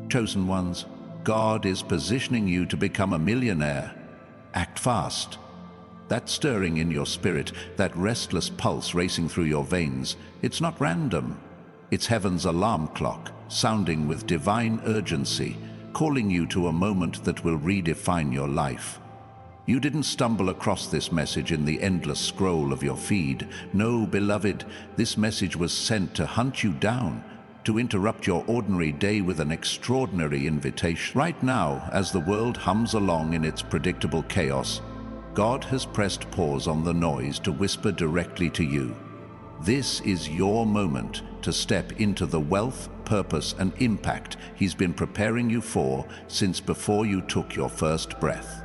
Chosen ones, God is positioning you to become a millionaire. Act fast. That stirring in your spirit, that restless pulse racing through your veins, it's not random. It's heaven's alarm clock, sounding with divine urgency, calling you to a moment that will redefine your life. You didn't stumble across this message in the endless scroll of your feed. No, beloved, this message was sent to hunt you down, to interrupt your ordinary day with an extraordinary invitation. Right now, as the world hums along in its predictable chaos, God has pressed pause on the noise to whisper directly to you. This is your moment to step into the wealth, purpose, and impact He's been preparing you for since before you took your first breath.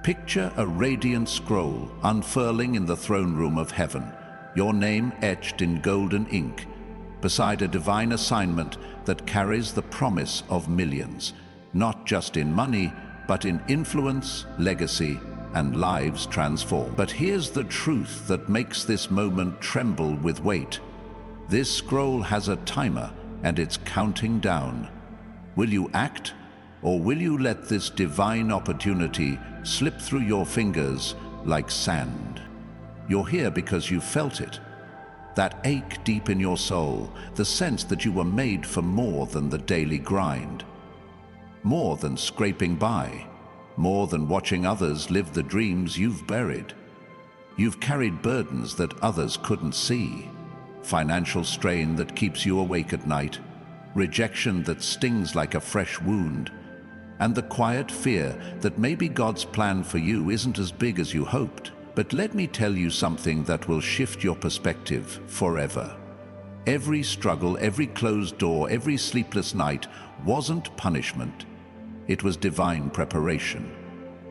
Picture a radiant scroll unfurling in the throne room of heaven, your name etched in golden ink, beside a divine assignment that carries the promise of millions, not just in money, but in influence, legacy, and lives transformed. But here's the truth that makes this moment tremble with weight. This scroll has a timer, and it's counting down. Will you act, or will you let this divine opportunity slip through your fingers like sand? You're here because you felt it. That ache deep in your soul, the sense that you were made for more than the daily grind. More than scraping by. More than watching others live the dreams you've buried. You've carried burdens that others couldn't see. Financial strain that keeps you awake at night. Rejection that stings like a fresh wound. And the quiet fear that maybe God's plan for you isn't as big as you hoped. But let me tell you something that will shift your perspective forever. Every struggle, every closed door, every sleepless night wasn't punishment. It was divine preparation.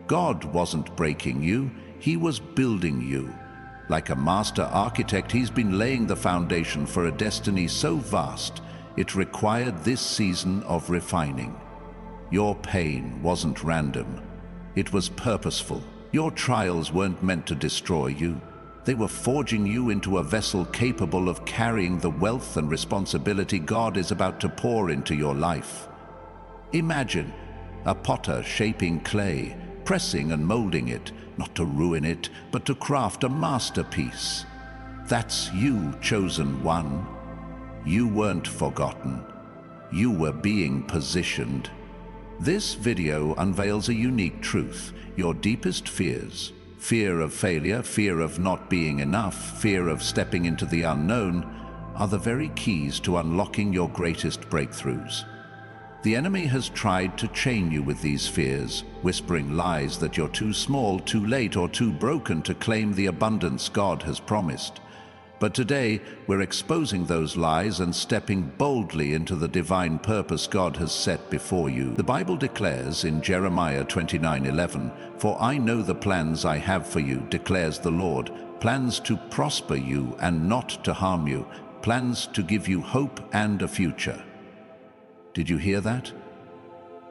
God wasn't breaking you, He was building you. Like a master architect, He's been laying the foundation for a destiny so vast, it required this season of refining. Your pain wasn't random. It was purposeful. Your trials weren't meant to destroy you. They were forging you into a vessel capable of carrying the wealth and responsibility God is about to pour into your life. Imagine a potter shaping clay, pressing and molding it, not to ruin it, but to craft a masterpiece. That's you, chosen one. You weren't forgotten. You were being positioned. This video unveils a unique truth. Your deepest fears, fear of failure, fear of not being enough, fear of stepping into the unknown, are the very keys to unlocking your greatest breakthroughs. The enemy has tried to chain you with these fears, whispering lies that you're too small, too late, or too broken to claim the abundance God has promised. But today, we're exposing those lies and stepping boldly into the divine purpose God has set before you. The Bible declares in Jeremiah 29:11, "For I know the plans I have for you, declares the Lord, plans to prosper you and not to harm you, plans to give you hope and a future." Did you hear that?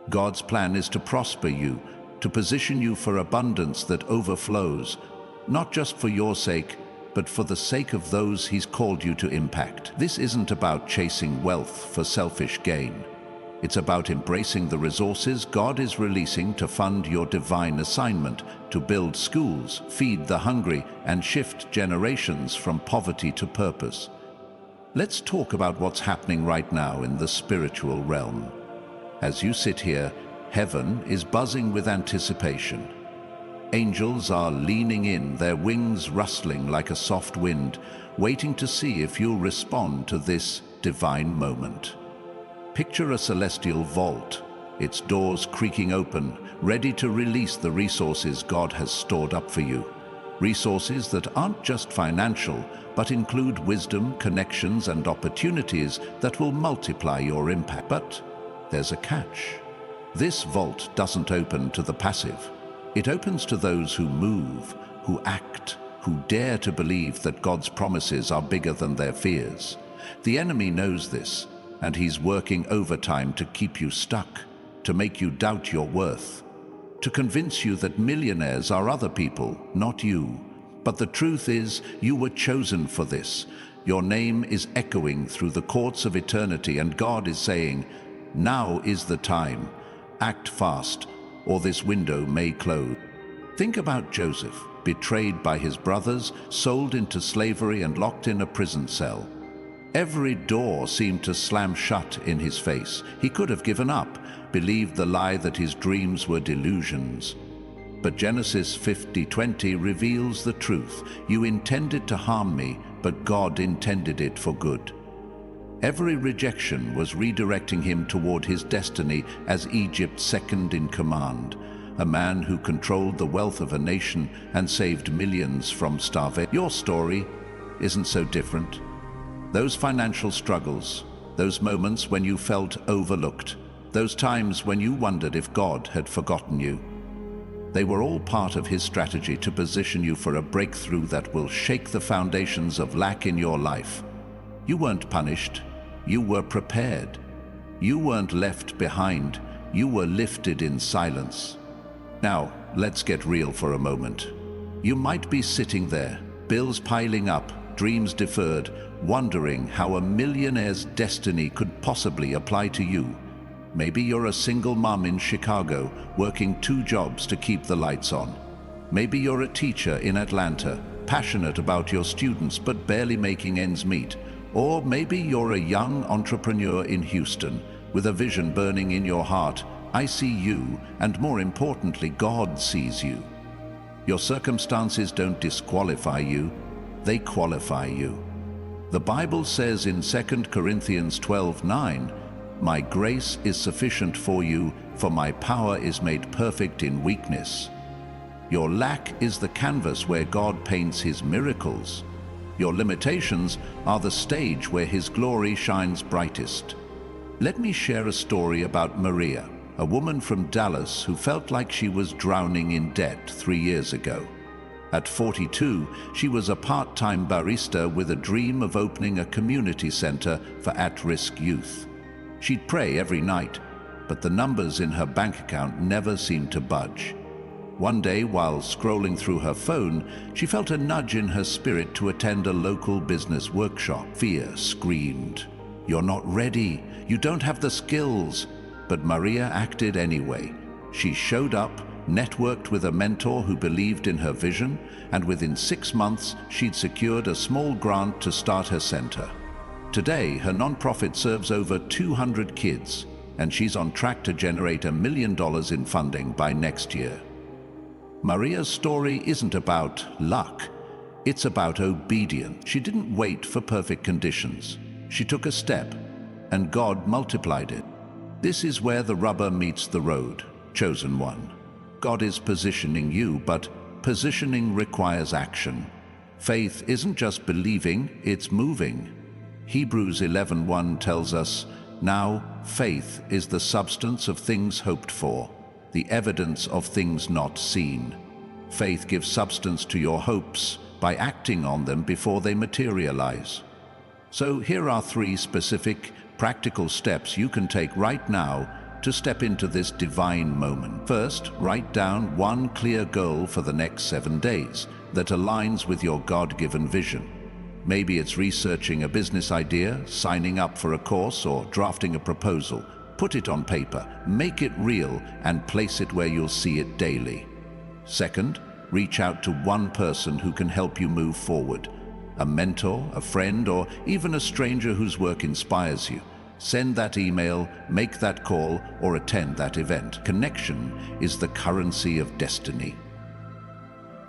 God's plan is to prosper you, to position you for abundance that overflows, not just for your sake, but for the sake of those He's called you to impact. This isn't about chasing wealth for selfish gain. It's about embracing the resources God is releasing to fund your divine assignment, to build schools, feed the hungry, and shift generations from poverty to purpose. Let's talk about what's happening right now in the spiritual realm. As you sit here, heaven is buzzing with anticipation. Angels are leaning in, their wings rustling like a soft wind, waiting to see if you'll respond to this divine moment. Picture a celestial vault, its doors creaking open, ready to release the resources God has stored up for you. Resources that aren't just financial, but include wisdom, connections, and opportunities that will multiply your impact. But there's a catch. This vault doesn't open to the passive. It opens to those who move, who act, who dare to believe that God's promises are bigger than their fears. The enemy knows this, and he's working overtime to keep you stuck, to make you doubt your worth, to convince you that millionaires are other people, not you. But the truth is, you were chosen for this. Your name is echoing through the courts of eternity, and God is saying, Now is the time. Act fast, or this window may close. Think about Joseph, betrayed by his brothers, sold into slavery and locked in a prison cell. Every door seemed to slam shut in his face. He could have given up, believed the lie that his dreams were delusions. But Genesis 50:20 reveals the truth. You intended to harm me, but God intended it for good. Every rejection was redirecting him toward his destiny as Egypt's second in command, a man who controlled the wealth of a nation and saved millions from starvation. Your story isn't so different. Those financial struggles, those moments when you felt overlooked, those times when you wondered if God had forgotten you, they were all part of his strategy to position you for a breakthrough that will shake the foundations of lack in your life. You weren't punished, you were prepared. You weren't left behind, you were lifted in silence. Now, let's get real for a moment. You might be sitting there, bills piling up, dreams deferred, wondering how a millionaire's destiny could possibly apply to you. Maybe you're a single mom in Chicago, working 2 jobs to keep the lights on. Maybe you're a teacher in Atlanta, passionate about your students but barely making ends meet. Or maybe you're a young entrepreneur in Houston, with a vision burning in your heart. I see you, and more importantly, God sees you. Your circumstances don't disqualify you, they qualify you. The Bible says in 2 Corinthians 12:9, "My grace is sufficient for you, for my power is made perfect in weakness." Your lack is the canvas where God paints his miracles. Your limitations are the stage where his glory shines brightest. Let me share a story about Maria, a woman from Dallas who felt like she was drowning in debt 3 years ago. At 42, she was a part-time barista with a dream of opening a community center for at-risk youth. She'd pray every night, but the numbers in her bank account never seemed to budge. One day, while scrolling through her phone, she felt a nudge in her spirit to attend a local business workshop. Fear screamed, "You're not ready, you don't have the skills." But Maria acted anyway. She showed up, networked with a mentor who believed in her vision, and within 6 months, she'd secured a small grant to start her center. Today, her nonprofit serves over 200 kids, and she's on track to generate $1 million in funding by next year. Maria's story isn't about luck, it's about obedience. She didn't wait for perfect conditions. She took a step, and God multiplied it. This is where the rubber meets the road, chosen one. God is positioning you, but positioning requires action. Faith isn't just believing, it's moving. Hebrews 11:1 tells us, "Now faith is the substance of things hoped for, the evidence of things not seen." Faith gives substance to your hopes by acting on them before they materialize. So here are 3 specific, practical steps you can take right now to step into this divine moment. First, write down one clear goal for the next 7 days that aligns with your God-given vision. Maybe it's researching a business idea, signing up for a course, or drafting a proposal. Put it on paper, make it real, and place it where you'll see it daily. Second, reach out to one person who can help you move forward. A mentor, a friend, or even a stranger whose work inspires you. Send that email, make that call, or attend that event. Connection is the currency of destiny.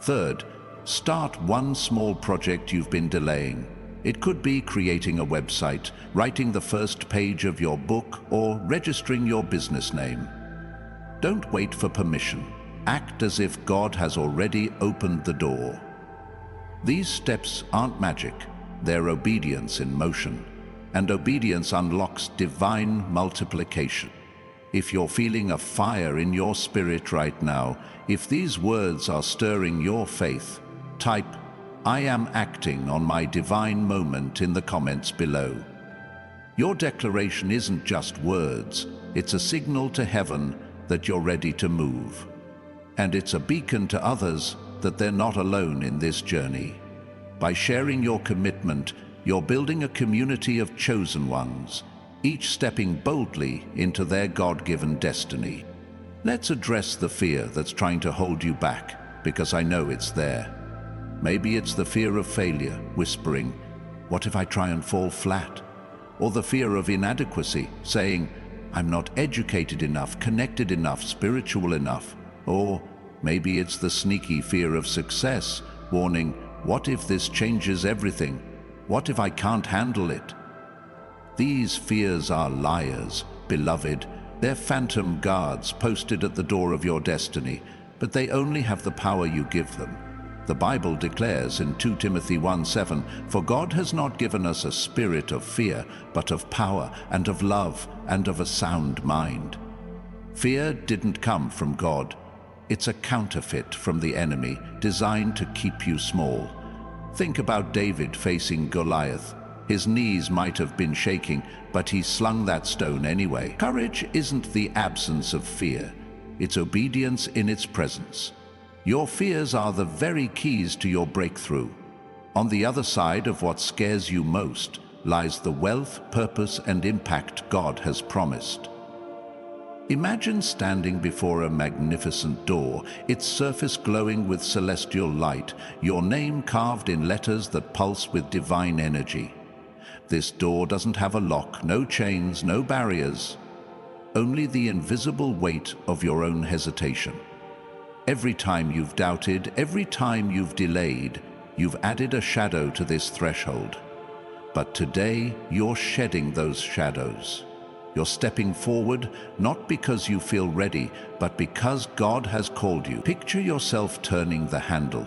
Third, start one small project you've been delaying. It could be creating a website, writing the first page of your book, or registering your business name. Don't wait for permission. Act as if God has already opened the door. These steps aren't magic, they're obedience in motion. And obedience unlocks divine multiplication. If you're feeling a fire in your spirit right now, if these words are stirring your faith, type, "I am acting on my divine moment" in the comments below. Your declaration isn't just words, it's a signal to heaven that you're ready to move. And it's a beacon to others that they're not alone in this journey. By sharing your commitment, you're building a community of chosen ones, each stepping boldly into their God-given destiny. Let's address the fear that's trying to hold you back, because I know it's there. Maybe it's the fear of failure, whispering, "What if I try and fall flat?" Or the fear of inadequacy, saying, "I'm not educated enough, connected enough, spiritual enough." Or maybe it's the sneaky fear of success, warning, "What if this changes everything? What if I can't handle it?" These fears are liars, beloved. They're phantom guards posted at the door of your destiny, but they only have the power you give them. The Bible declares in 2 Timothy 1:7, "For God has not given us a spirit of fear, but of power and of love and of a sound mind." Fear didn't come from God. It's a counterfeit from the enemy, designed to keep you small. Think about David facing Goliath. His knees might have been shaking, but he slung that stone anyway. Courage isn't the absence of fear. It's obedience in its presence. Your fears are the very keys to your breakthrough. On the other side of what scares you most lies the wealth, purpose, and impact God has promised. Imagine standing before a magnificent door, its surface glowing with celestial light, your name carved in letters that pulse with divine energy. This door doesn't have a lock, no chains, no barriers, only the invisible weight of your own hesitation. Every time you've doubted, every time you've delayed, you've added a shadow to this threshold. But today, you're shedding those shadows. You're stepping forward, not because you feel ready, but because God has called you. Picture yourself turning the handle,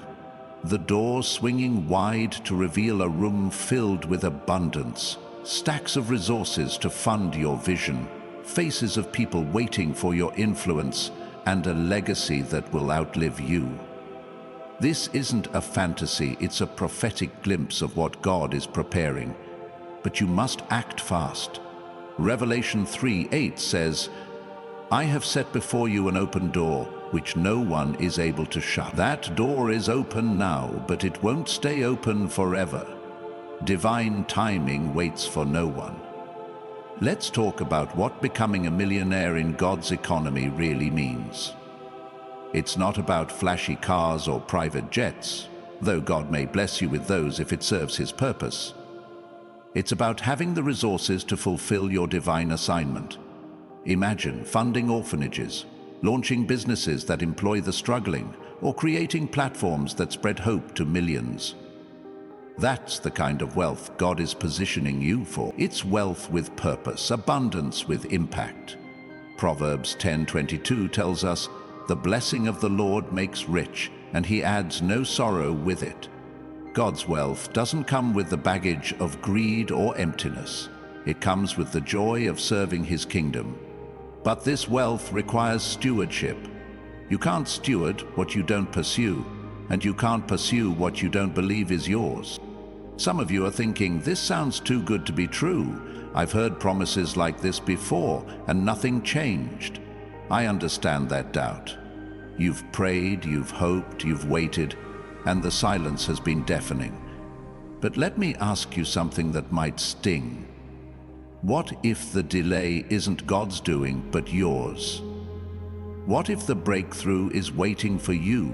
the door swinging wide to reveal a room filled with abundance, stacks of resources to fund your vision, faces of people waiting for your influence, and a legacy that will outlive you. This isn't a fantasy, it's a prophetic glimpse of what God is preparing. But you must act fast. Revelation 3:8 says, "I have set before you an open door, which no one is able to shut." That door is open now, but it won't stay open forever. Divine timing waits for no one. Let's talk about what becoming a millionaire in God's economy really means. It's not about flashy cars or private jets, though God may bless you with those if it serves His purpose. It's about having the resources to fulfill your divine assignment. Imagine funding orphanages, launching businesses that employ the struggling, or creating platforms that spread hope to millions. That's the kind of wealth God is positioning you for. It's wealth with purpose, abundance with impact. Proverbs 10:22 tells us, "The blessing of the Lord makes rich, and He adds no sorrow with it." God's wealth doesn't come with the baggage of greed or emptiness. It comes with the joy of serving His kingdom. But this wealth requires stewardship. You can't steward what you don't pursue, and you can't pursue what you don't believe is yours. Some of you are thinking, "This sounds too good to be true. I've heard promises like this before, and nothing changed." I understand that doubt. You've prayed, you've hoped, you've waited, and the silence has been deafening. But let me ask you something that might sting. What if the delay isn't God's doing, but yours? What if the breakthrough is waiting for you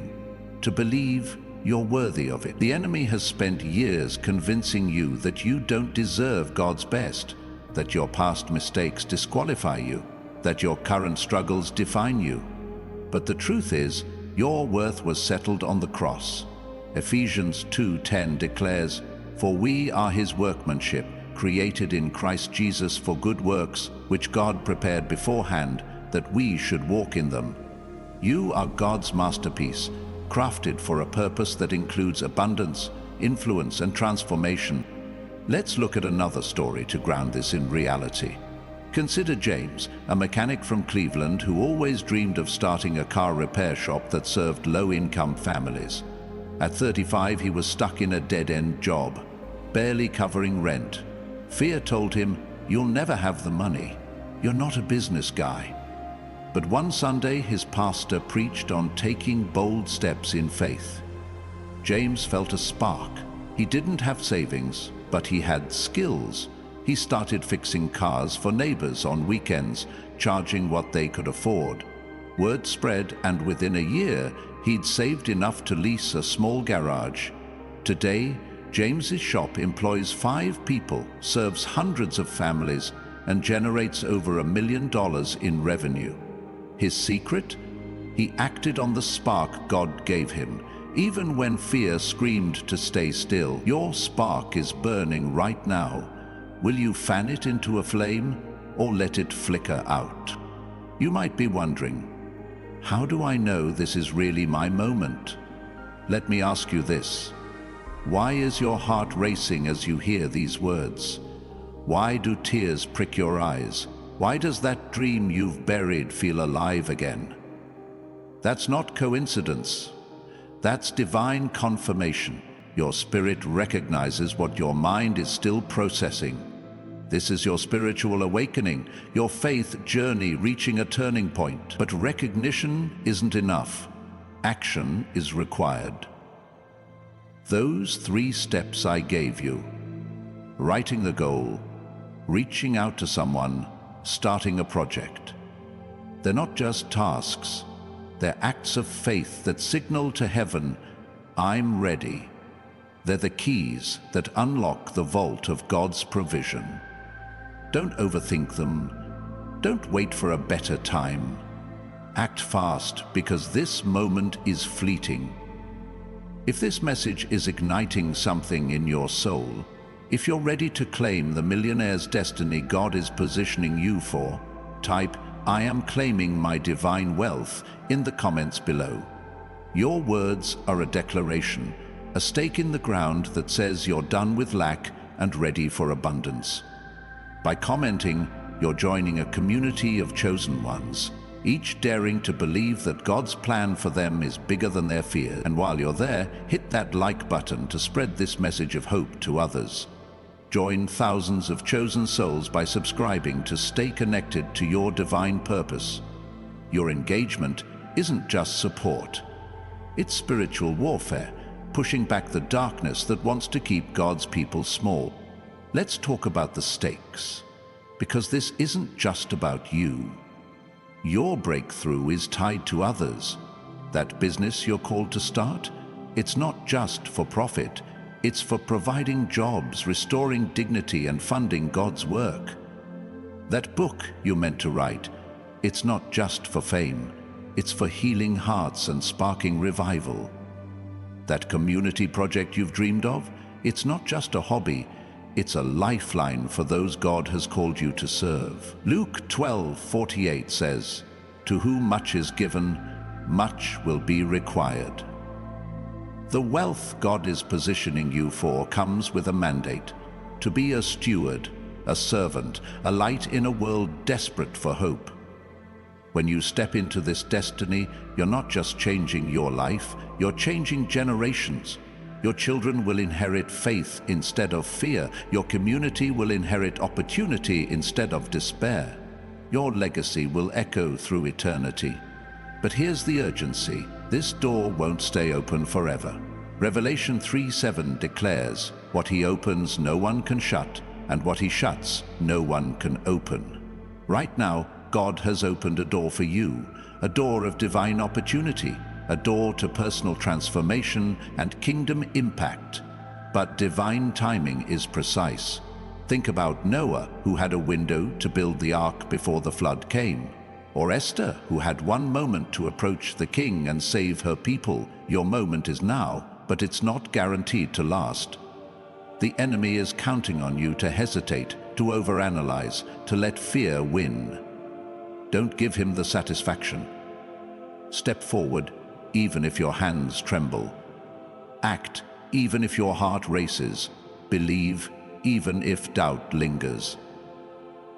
to believe you're worthy of it? The enemy has spent years convincing you that you don't deserve God's best, that your past mistakes disqualify you, that your current struggles define you. But the truth is, your worth was settled on the cross. Ephesians 2:10 declares, "For we are His workmanship, created in Christ Jesus for good works, which God prepared beforehand that we should walk in them." You are God's masterpiece, crafted for a purpose that includes abundance, influence, and transformation. Let's look at another story to ground this in reality. Consider James, a mechanic from Cleveland who always dreamed of starting a car repair shop that served low-income families. At 35, he was stuck in a dead-end job, barely covering rent. Fear told him, "You'll never have the money. You're not a business guy." But one Sunday, his pastor preached on taking bold steps in faith. James felt a spark. He didn't have savings, but he had skills. He started fixing cars for neighbors on weekends, charging what they could afford. Word spread, and within a year, he'd saved enough to lease a small garage. Today, James's shop employs 5 people, serves hundreds of families, and generates over $1 million in revenue. His secret? He acted on the spark God gave him, even when fear screamed to stay still. Your spark is burning right now. Will you fan it into a flame, or let it flicker out? You might be wondering, how do I know this is really my moment? Let me ask you this. Why is your heart racing as you hear these words? Why do tears prick your eyes? Why does that dream you've buried feel alive again? That's not coincidence. That's divine confirmation. Your spirit recognizes what your mind is still processing. This is your spiritual awakening, your faith journey reaching a turning point. But recognition isn't enough. Action is required. Those 3 steps I gave you, writing the goal, reaching out to someone, starting a project. They're not just tasks. They're acts of faith that signal to heaven, I'm ready. They're the keys that unlock the vault of God's provision. Don't overthink them. Don't wait for a better time. Act fast, because this moment is fleeting. If this message is igniting something in your soul, if you're ready to claim the millionaire's destiny God is positioning you for, type, I am claiming my divine wealth in the comments below. Your words are a declaration, a stake in the ground that says you're done with lack and ready for abundance. By commenting, you're joining a community of chosen ones, each daring to believe that God's plan for them is bigger than their fear. And while you're there, hit that like button to spread this message of hope to others. Join thousands of chosen souls by subscribing to stay connected to your divine purpose. Your engagement isn't just support. It's spiritual warfare, pushing back the darkness that wants to keep God's people small. Let's talk about the stakes, because this isn't just about you. Your breakthrough is tied to others. That business you're called to start, it's not just for profit. It's for providing jobs, restoring dignity, and funding God's work. That book you meant to write, it's not just for fame. It's for healing hearts and sparking revival. That community project you've dreamed of, it's not just a hobby. It's a lifeline for those God has called you to serve. Luke 12:48 says, "To whom much is given, much will be required." The wealth God is positioning you for comes with a mandate: to be a steward, a servant, a light in a world desperate for hope. When you step into this destiny, you're not just changing your life, you're changing generations. Your children will inherit faith instead of fear. Your community will inherit opportunity instead of despair. Your legacy will echo through eternity. But here's the urgency. This door won't stay open forever. Revelation 3:7 declares, "What he opens, no one can shut, and what he shuts, no one can open." Right now, God has opened a door for you, a door of divine opportunity, a door to personal transformation and kingdom impact. But divine timing is precise. Think about Noah, who had a window to build the ark before the flood came. Or Esther, who had one moment to approach the king and save her people. Your moment is now, but it's not guaranteed to last. The enemy is counting on you to hesitate, to overanalyze, to let fear win. Don't give him the satisfaction. Step forward, even if your hands tremble. Act, even if your heart races. Believe, even if doubt lingers.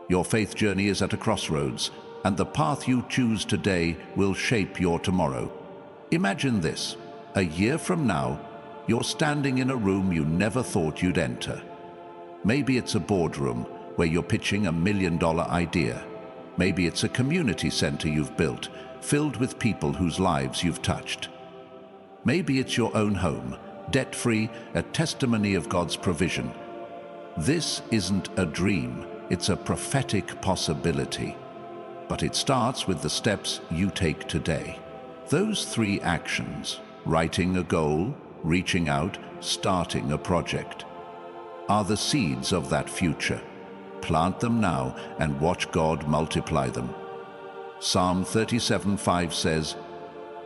Your faith journey is at a crossroads, and the path you choose today will shape your tomorrow. Imagine this. A year from now, you're standing in a room you never thought you'd enter. Maybe it's a boardroom where you're pitching $1 million idea. Maybe it's a community center you've built, filled with people whose lives you've touched. Maybe it's your own home, debt-free, a testimony of God's provision. This isn't a dream, it's a prophetic possibility. But it starts with the steps you take today. Those 3 actions, writing a goal, reaching out, starting a project, are the seeds of that future. Plant them now and watch God multiply them. Psalm 37:5 says,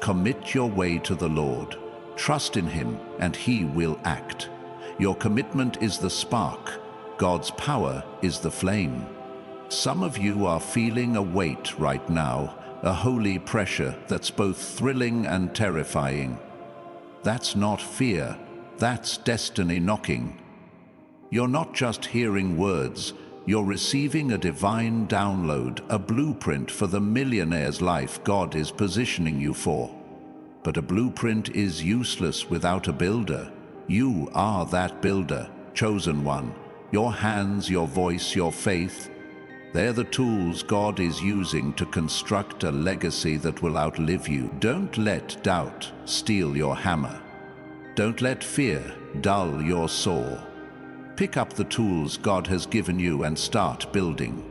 "Commit your way to the Lord. Trust in Him and He will act." Your commitment is the spark. God's power is the flame. Some of you are feeling a weight right now, a holy pressure that's both thrilling and terrifying. That's not fear, that's destiny knocking. You're not just hearing words, you're receiving a divine download, a blueprint for the millionaire's life God is positioning you for. But a blueprint is useless without a builder. You are that builder, chosen one. Your hands, your voice, your faith, they're the tools God is using to construct a legacy that will outlive you. Don't let doubt steal your hammer. Don't let fear dull your saw. Pick up the tools God has given you and start building.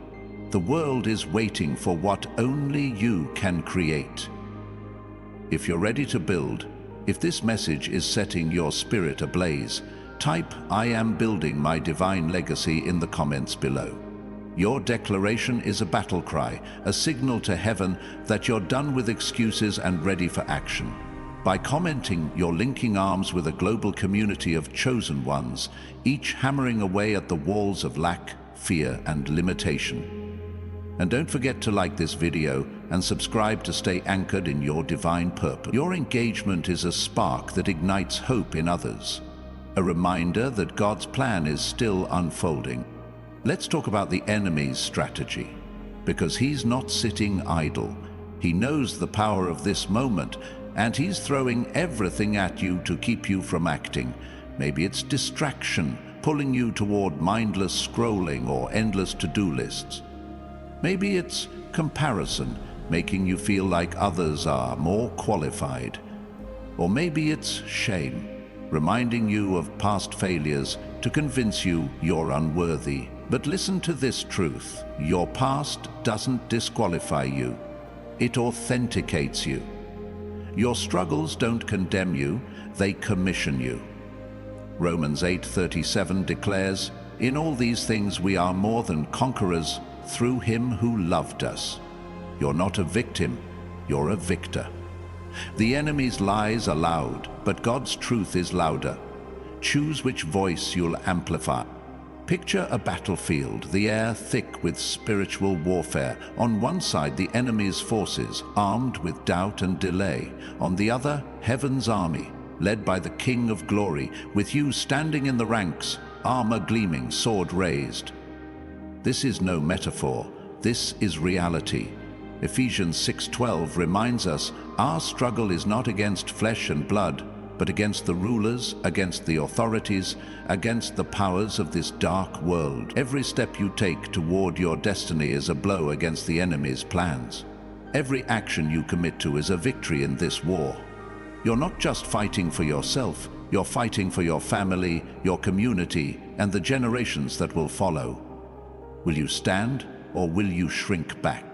The world is waiting for what only you can create. If you're ready to build, if this message is setting your spirit ablaze, type "I am building my divine legacy" in the comments below. Your declaration is a battle cry, a signal to heaven that you're done with excuses and ready for action. By commenting, you're linking arms with a global community of chosen ones, each hammering away at the walls of lack, fear, and limitation. And don't forget to like this video and subscribe to stay anchored in your divine purpose. Your engagement is a spark that ignites hope in others, a reminder that God's plan is still unfolding. Let's talk about the enemy's strategy, because he's not sitting idle. He knows the power of this moment, and he's throwing everything at you to keep you from acting. Maybe it's distraction, pulling you toward mindless scrolling or endless to-do lists. Maybe it's comparison, making you feel like others are more qualified. Or maybe it's shame, reminding you of past failures to convince you you're unworthy. But listen to this truth: your past doesn't disqualify you, it authenticates you. Your struggles don't condemn you, they commission you. Romans 8:37 declares, "In all these things we are more than conquerors through Him who loved us." You're not a victim, you're a victor. The enemy's lies are loud, but God's truth is louder. Choose which voice you'll amplify. Picture a battlefield, the air thick with spiritual warfare. On one side, the enemy's forces, armed with doubt and delay. On the other, heaven's army, led by the King of Glory, with you standing in the ranks, armor gleaming, sword raised. This is no metaphor, this is reality. Ephesians 6:12 reminds us our struggle is not against flesh and blood, but against the rulers, against the authorities, against the powers of this dark world. Every step you take toward your destiny is a blow against the enemy's plans. Every action you commit to is a victory in this war. You're not just fighting for yourself, you're fighting for your family, your community, and the generations that will follow. Will you stand, or will you shrink back?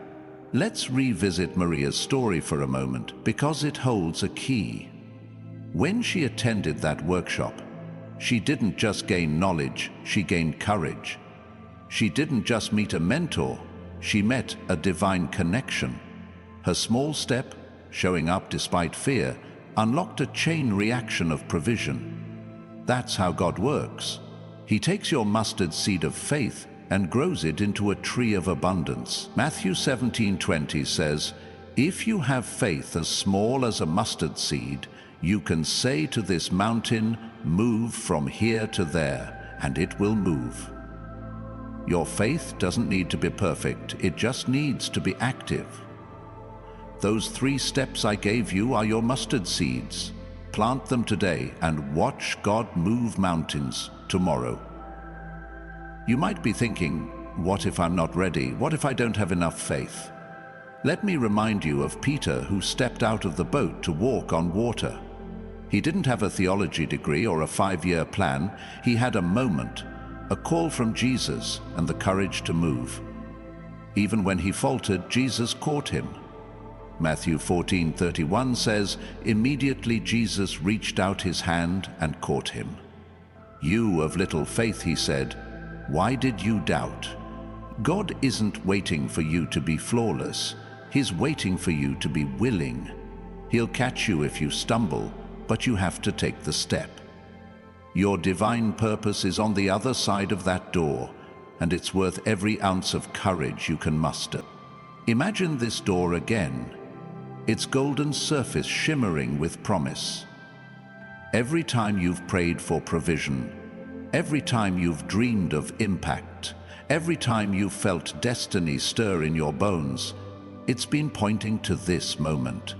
Let's revisit Maria's story for a moment, because it holds a key. When she attended that workshop, she didn't just gain knowledge, she gained courage. She didn't just meet a mentor, she met a divine connection. Her small step, showing up despite fear, unlocked a chain reaction of provision. That's how God works. He takes your mustard seed of faith and grows it into a tree of abundance. Matthew 17:20 says, "If you have faith as small as a mustard seed, you can say to this mountain, 'Move from here to there,' and it will move." Your faith doesn't need to be perfect, it just needs to be active. Those 3 steps I gave you are your mustard seeds. Plant them today and watch God move mountains tomorrow. You might be thinking, what if I'm not ready? What if I don't have enough faith? Let me remind you of Peter, who stepped out of the boat to walk on water. He didn't have a theology degree or a 5-year plan. He had a moment, a call from Jesus and the courage to move. Even when he faltered, Jesus caught him. Matthew 14:31 says, "Immediately Jesus reached out his hand and caught him." "You of little faith," he said, "why did you doubt?" God isn't waiting for you to be flawless. He's waiting for you to be willing. He'll catch you if you stumble, but you have to take the step. Your divine purpose is on the other side of that door, and it's worth every ounce of courage you can muster. Imagine this door again, its golden surface shimmering with promise. Every time you've prayed for provision, every time you've dreamed of impact, every time you've felt destiny stir in your bones, it's been pointing to this moment.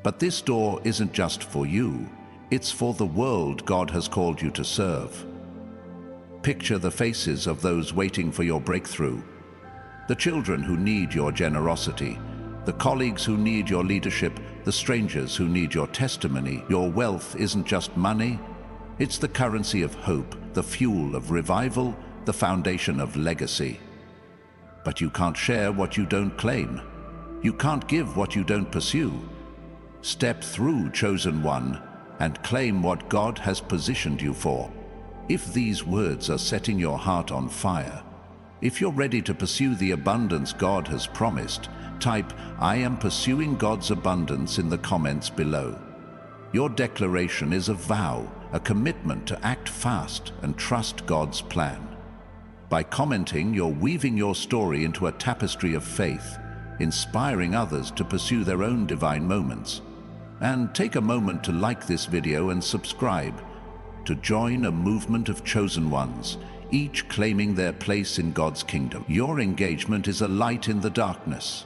But this door isn't just for you, it's for the world God has called you to serve. Picture the faces of those waiting for your breakthrough, the children who need your generosity, the colleagues who need your leadership, the strangers who need your testimony. Your wealth isn't just money, it's the currency of hope, the fuel of revival, the foundation of legacy. But you can't share what you don't claim. You can't give what you don't pursue. Step through, chosen one, and claim what God has positioned you for. If these words are setting your heart on fire, if you're ready to pursue the abundance God has promised, type "I am pursuing God's abundance" in the comments below. Your declaration is a vow, a commitment to act fast and trust God's plan. By commenting, you're weaving your story into a tapestry of faith, inspiring others to pursue their own divine moments. And take a moment to like this video and subscribe, to join a movement of chosen ones, each claiming their place in God's kingdom. Your engagement is a light in the darkness,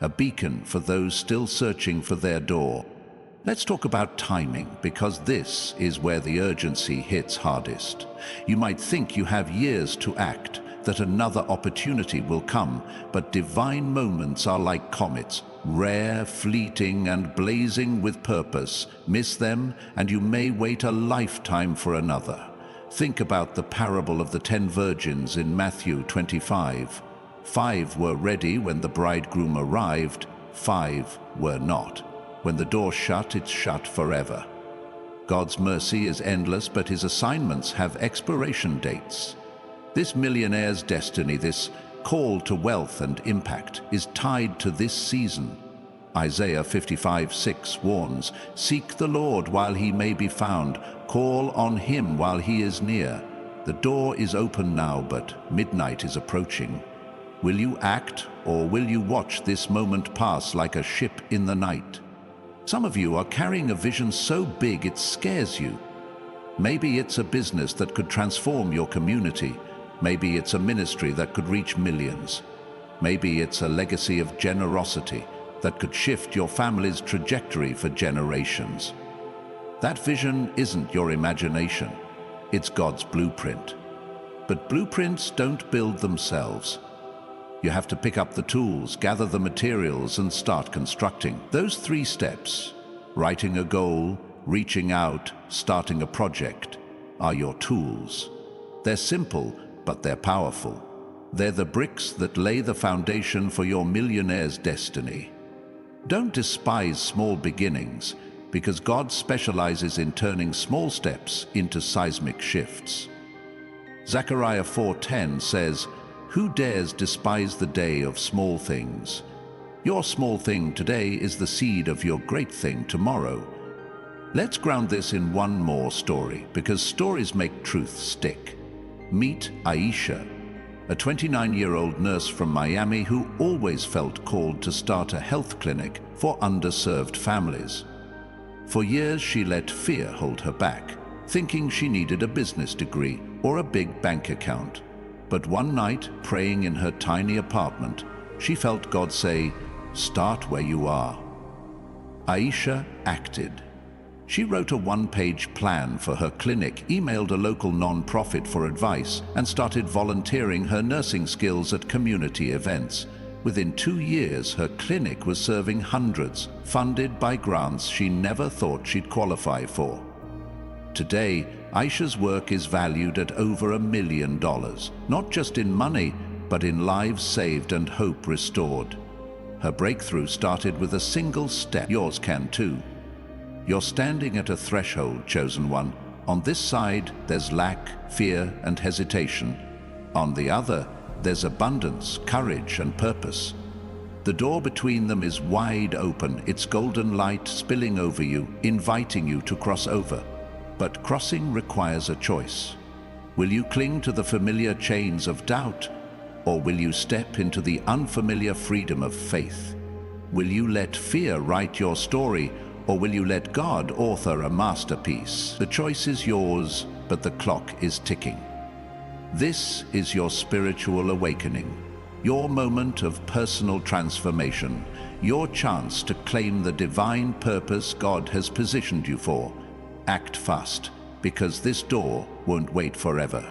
a beacon for those still searching for their door. Let's talk about timing, because this is where the urgency hits hardest. You might think you have years to act, that another opportunity will come, but divine moments are like comets, rare, fleeting, and blazing with purpose. Miss them, and you may wait a lifetime for another. Think about the parable of the 10 virgins in Matthew 25. 5 were ready when the bridegroom arrived, 5 were not. When the door shut, it's shut forever. God's mercy is endless, but his assignments have expiration dates. This millionaire's destiny, this call to wealth and impact, is tied to this season. Isaiah 55:6 warns, "Seek the Lord while he may be found, call on him while he is near." The door is open now, but midnight is approaching. Will you act, or will you watch this moment pass like a ship in the night? Some of you are carrying a vision so big it scares you. Maybe it's a business that could transform your community. Maybe it's a ministry that could reach millions. Maybe it's a legacy of generosity that could shift your family's trajectory for generations. That vision isn't your imagination, it's God's blueprint. But blueprints don't build themselves. You have to pick up the tools, gather the materials, and start constructing. Those 3 steps, writing a goal, reaching out, starting a project, are your tools. They're simple, but they're powerful. They're the bricks that lay the foundation for your millionaire's destiny. Don't despise small beginnings, because God specializes in turning small steps into seismic shifts. Zechariah 4:10 says, "Who dares despise the day of small things? Your small thing today is the seed of your great thing tomorrow." Let's ground this in one more story, because stories make truth stick. Meet Aisha, a 29-year-old nurse from Miami who always felt called to start a health clinic for underserved families. For years, she let fear hold her back, thinking she needed a business degree or a big bank account. But one night, praying in her tiny apartment, she felt God say, "Start where you are." Aisha acted. She wrote a one-page plan for her clinic, emailed a local non-profit for advice, and started volunteering her nursing skills at community events. Within 2 years, her clinic was serving hundreds, funded by grants she never thought she'd qualify for. Today, Aisha's work is valued at over $1 million, not just in money, but in lives saved and hope restored. Her breakthrough started with a single step. Yours can too. You're standing at a threshold, chosen one. On this side, there's lack, fear, and hesitation. On the other, there's abundance, courage, and purpose. The door between them is wide open, its golden light spilling over you, inviting you to cross over. But crossing requires a choice. Will you cling to the familiar chains of doubt, or will you step into the unfamiliar freedom of faith? Will you let fear write your story, or will you let God author a masterpiece? The choice is yours, but the clock is ticking. This is your spiritual awakening, your moment of personal transformation, your chance to claim the divine purpose God has positioned you for. Act fast, because this door won't wait forever.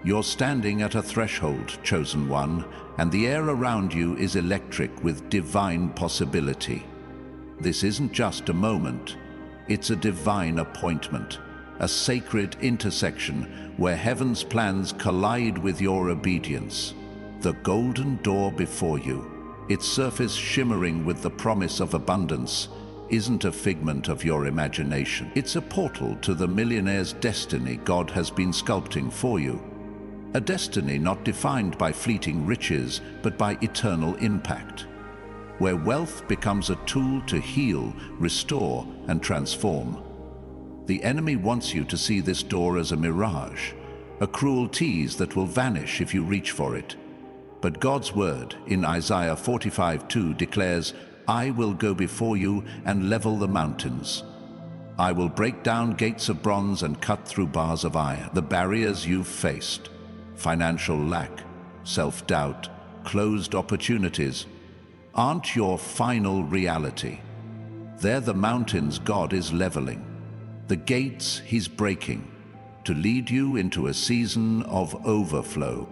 You're standing at a threshold, chosen one, and the air around you is electric with divine possibility. This isn't just a moment, it's a divine appointment, a sacred intersection where heaven's plans collide with your obedience. The golden door before you, its surface shimmering with the promise of abundance, isn't a figment of your imagination. It's a portal to the millionaire's destiny God has been sculpting for you. A destiny not defined by fleeting riches, but by eternal impact, where wealth becomes a tool to heal, restore, and transform. The enemy wants you to see this door as a mirage, a cruel tease that will vanish if you reach for it. But God's word in Isaiah 45:2 declares, "I will go before you and level the mountains. I will break down gates of bronze and cut through bars of iron." The barriers you've faced, financial lack, self-doubt, closed opportunities, aren't your final reality. They're the mountains God is leveling, the gates He's breaking, to lead you into a season of overflow.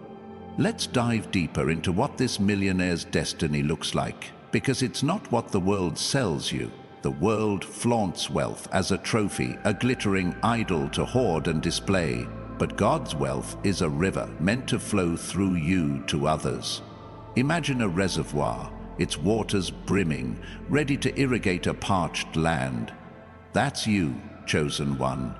Let's dive deeper into what this millionaire's destiny looks like, because it's not what the world sells you. The world flaunts wealth as a trophy, a glittering idol to hoard and display. But God's wealth is a river meant to flow through you to others. Imagine a reservoir, its waters brimming, ready to irrigate a parched land. That's you, chosen one.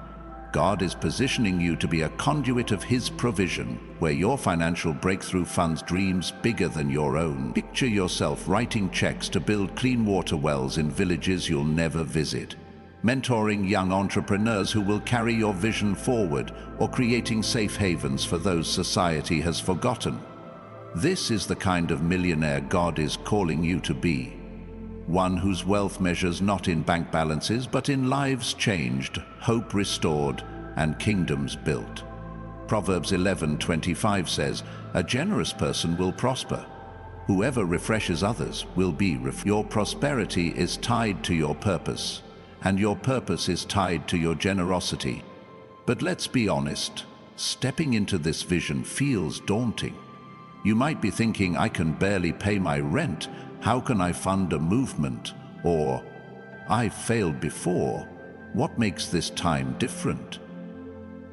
God is positioning you to be a conduit of His provision, where your financial breakthrough funds dreams bigger than your own. Picture yourself writing checks to build clean water wells in villages you'll never visit, mentoring young entrepreneurs who will carry your vision forward, or creating safe havens for those society has forgotten. This is the kind of millionaire God is calling you to be. One whose wealth measures not in bank balances, but in lives changed, hope restored, and kingdoms built. Proverbs 11:25 says, "A generous person will prosper. Whoever refreshes others will be refreshed." Your prosperity is tied to your purpose, and your purpose is tied to your generosity. But let's be honest, stepping into this vision feels daunting. You might be thinking, I can barely pay my rent. How can I fund a movement? Or, I've failed before. What makes this time different?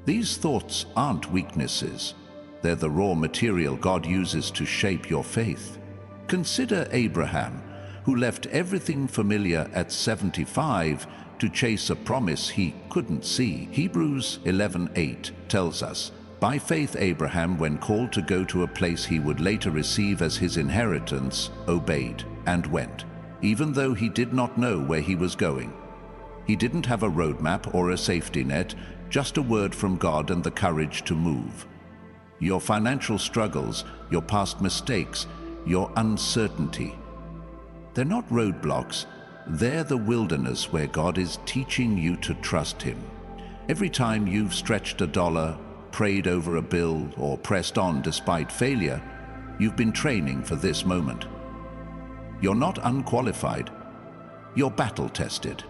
These thoughts aren't weaknesses. They're the raw material God uses to shape your faith. Consider Abraham, who left everything familiar at 75 to chase a promise he couldn't see. Hebrews 11:8 tells us, "By faith Abraham, when called to go to a place he would later receive as his inheritance, obeyed and went, even though he did not know where he was going." He didn't have a roadmap or a safety net, just a word from God and the courage to move. Your financial struggles, your past mistakes, your uncertainty, they're not roadblocks, they're the wilderness where God is teaching you to trust Him. Every time you've stretched a dollar, prayed over a bill, or pressed on despite failure, you've been training for this moment. You're not unqualified, you're battle-tested.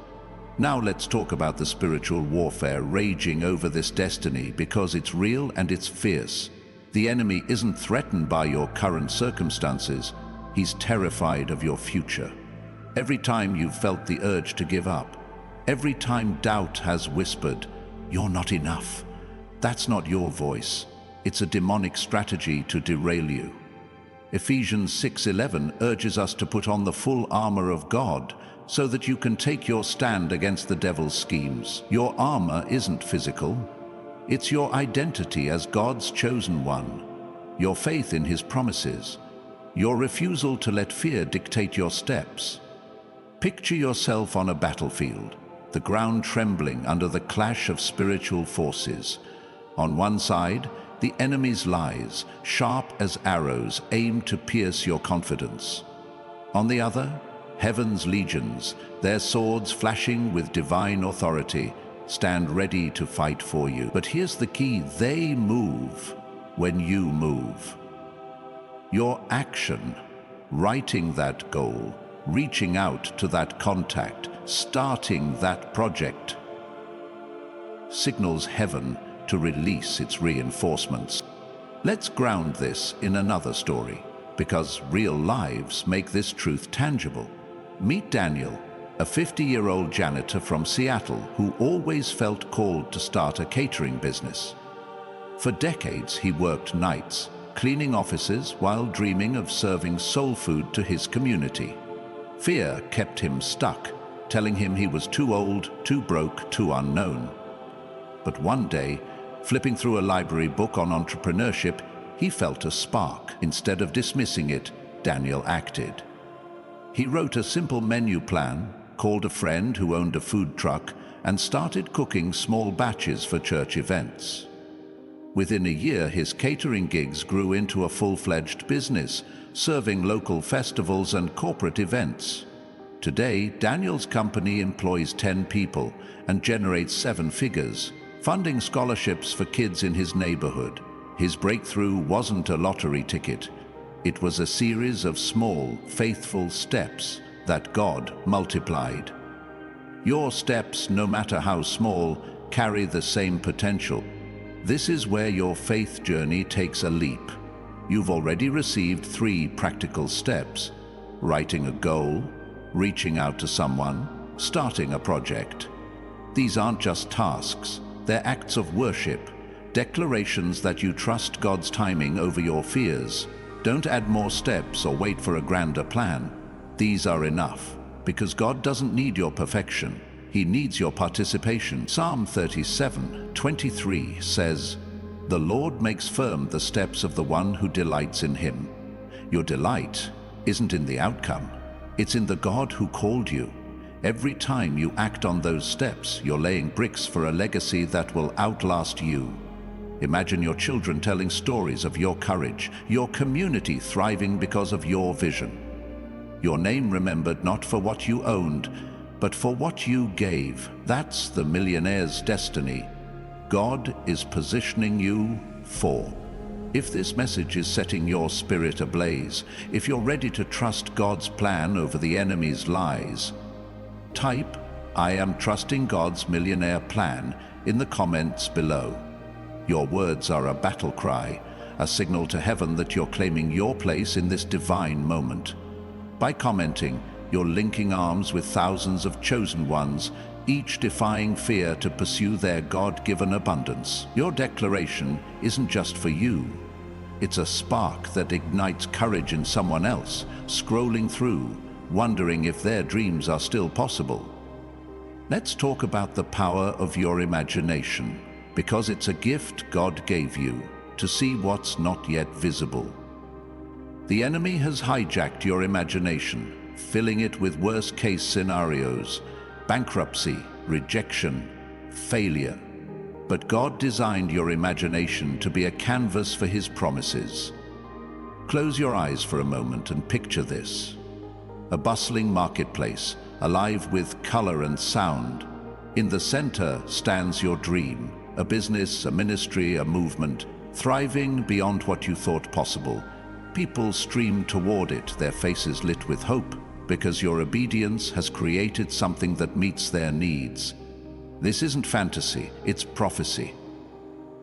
Now let's talk about the spiritual warfare raging over this destiny, because it's real and it's fierce. The enemy isn't threatened by your current circumstances, he's terrified of your future. Every time you've felt the urge to give up, every time doubt has whispered, "You're not enough," That's not your voice. It's a demonic strategy to derail you. Ephesians 6:11 urges us to put on the full armor of God so that you can take your stand against the devil's schemes. Your armor isn't physical. It's your identity as God's chosen one, your faith in his promises, your refusal to let fear dictate your steps. Picture yourself on a battlefield, the ground trembling under the clash of spiritual forces. On one side, the enemy's lies, sharp as arrows, aim to pierce your confidence. On the other, heaven's legions, their swords flashing with divine authority, stand ready to fight for you. But here's the key: they move when you move. Your action, writing that goal, reaching out to that contact, starting that project, signals heaven to release its reinforcements. Let's ground this in another story, because real lives make this truth tangible. Meet Daniel, a 50-year-old janitor from Seattle who always felt called to start a catering business. For decades, he worked nights, cleaning offices while dreaming of serving soul food to his community. Fear kept him stuck, telling him he was too old, too broke, too unknown. But one day, flipping through a library book on entrepreneurship, he felt a spark. Instead of dismissing it, Daniel acted. He wrote a simple menu plan, called a friend who owned a food truck, and started cooking small batches for church events. Within a year, his catering gigs grew into a full-fledged business, serving local festivals and corporate events. Today, Daniel's company employs 10 people and generates 7 figures, funding scholarships for kids in his neighborhood. His breakthrough wasn't a lottery ticket. It was a series of small, faithful steps that God multiplied. Your steps, no matter how small, carry the same potential. This is where your faith journey takes a leap. You've already received 3 practical steps: writing a goal, reaching out to someone, starting a project. These aren't just tasks, they're acts of worship, declarations that you trust God's timing over your fears. Don't add more steps or wait for a grander plan. These are enough, because God doesn't need your perfection. He needs your participation. Psalm 37:23 says, "The Lord makes firm the steps of the one who delights in him." Your delight isn't in the outcome. It's in the God who called you. Every time you act on those steps, you're laying bricks for a legacy that will outlast you. Imagine your children telling stories of your courage, your community thriving because of your vision. Your name remembered not for what you owned, but for what you gave. That's the millionaire's destiny. God is positioning you for. If this message is setting your spirit ablaze, if you're ready to trust God's plan over the enemy's lies, type "I am trusting God's millionaire plan" in the comments below. Your words are a battle cry, a signal to heaven that you're claiming your place in this divine moment. By commenting, you're linking arms with thousands of chosen ones, each defying fear to pursue their God-given abundance. Your declaration isn't just for you. It's a spark that ignites courage in someone else, scrolling through, wondering if their dreams are still possible. Let's talk about the power of your imagination, because it's a gift God gave you to see what's not yet visible. The enemy has hijacked your imagination, filling it with worst-case scenarios: bankruptcy, rejection, failure. But God designed your imagination to be a canvas for his promises. Close your eyes for a moment and picture this. A bustling marketplace, alive with color and sound. In the center stands your dream, a business, a ministry, a movement, thriving beyond what you thought possible. People stream toward it, their faces lit with hope, because your obedience has created something that meets their needs. This isn't fantasy, it's prophecy.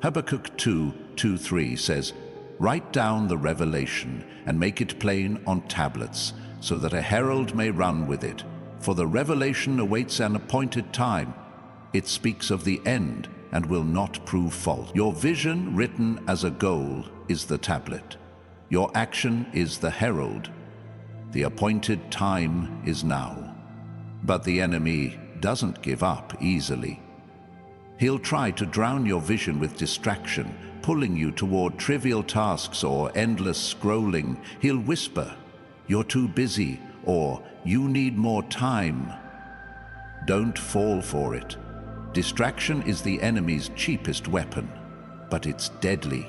Habakkuk 2:2-3 says, "Write down the revelation and make it plain on tablets, so that a herald may run with it. For the revelation awaits an appointed time. It speaks of the end, and will not prove false. Your vision written as a goal is the tablet. Your action is the herald. The appointed time is now. But the enemy doesn't give up easily. He'll try to drown your vision with distraction, pulling you toward trivial tasks or endless scrolling. He'll whisper, "You're too busy," or "You need more time." Don't fall for it. Distraction is the enemy's cheapest weapon, but it's deadly.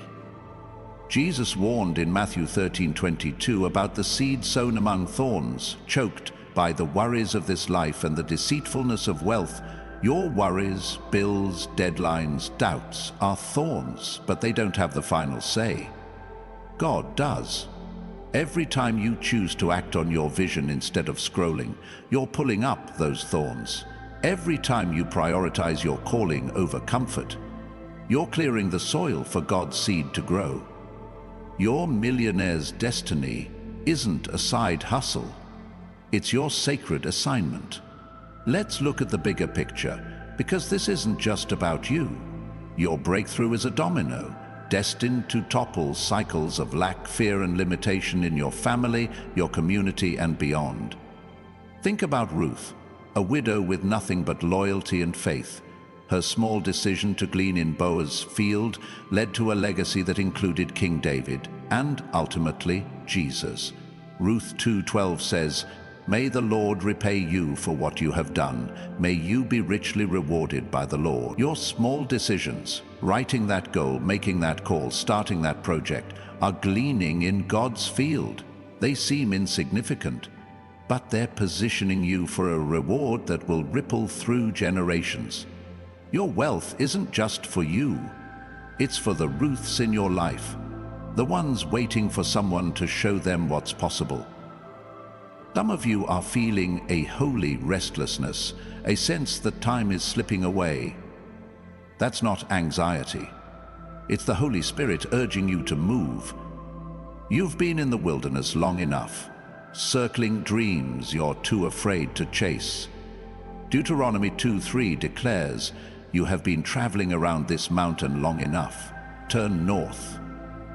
Jesus warned in Matthew 13:22 about the seed sown among thorns, choked by the worries of this life and the deceitfulness of wealth. Your worries, bills, deadlines, doubts are thorns, but they don't have the final say. God does. Every time you choose to act on your vision instead of scrolling, you're pulling up those thorns. Every time you prioritize your calling over comfort, you're clearing the soil for God's seed to grow. Your millionaire's destiny isn't a side hustle. It's your sacred assignment. Let's look at the bigger picture, because this isn't just about you. Your breakthrough is a domino, destined to topple cycles of lack, fear, and limitation in your family, your community, and beyond. Think about Ruth, a widow with nothing but loyalty and faith. Her small decision to glean in Boaz's field led to a legacy that included King David and, ultimately, Jesus. Ruth 2:12 says, "May the Lord repay you for what you have done. May you be richly rewarded by the Lord." Your small decisions, writing that goal, making that call, starting that project, are gleaning in God's field. They seem insignificant, but they're positioning you for a reward that will ripple through generations. Your wealth isn't just for you. It's for the Ruths in your life, the ones waiting for someone to show them what's possible. Some of you are feeling a holy restlessness, a sense that time is slipping away. That's not anxiety. It's the Holy Spirit urging you to move. You've been in the wilderness long enough, circling dreams you're too afraid to chase. Deuteronomy 2:3 declares, "You have been traveling around this mountain long enough. Turn north."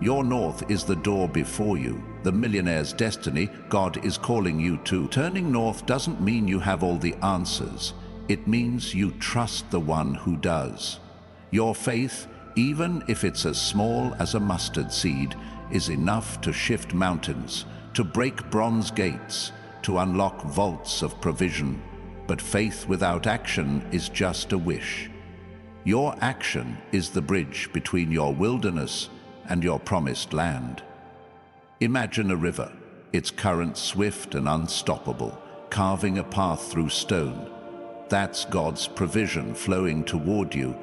Your north is the door before you, the millionaire's destiny God is calling you to. Turning north doesn't mean you have all the answers. It means you trust the one who does. Your faith, even if it's as small as a mustard seed, is enough to shift mountains, to break bronze gates, to unlock vaults of provision. But faith without action is just a wish. Your action is the bridge between your wilderness and your promised land. Imagine a river, its current swift and unstoppable, carving a path through stone. That's God's provision flowing toward you,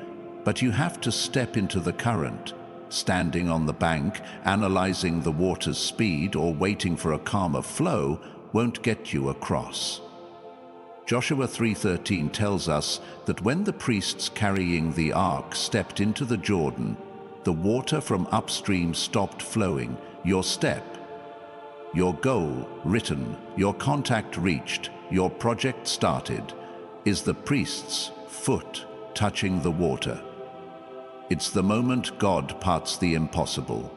but you have to step into the current. Standing on the bank, analyzing the water's speed, or waiting for a calmer flow won't get you across. Joshua 3:13 tells us that when the priests carrying the ark stepped into the Jordan, the water from upstream stopped flowing. Your step, your goal written, your contact reached, your project started, is the priest's foot touching the water. It's the moment God parts the impossible.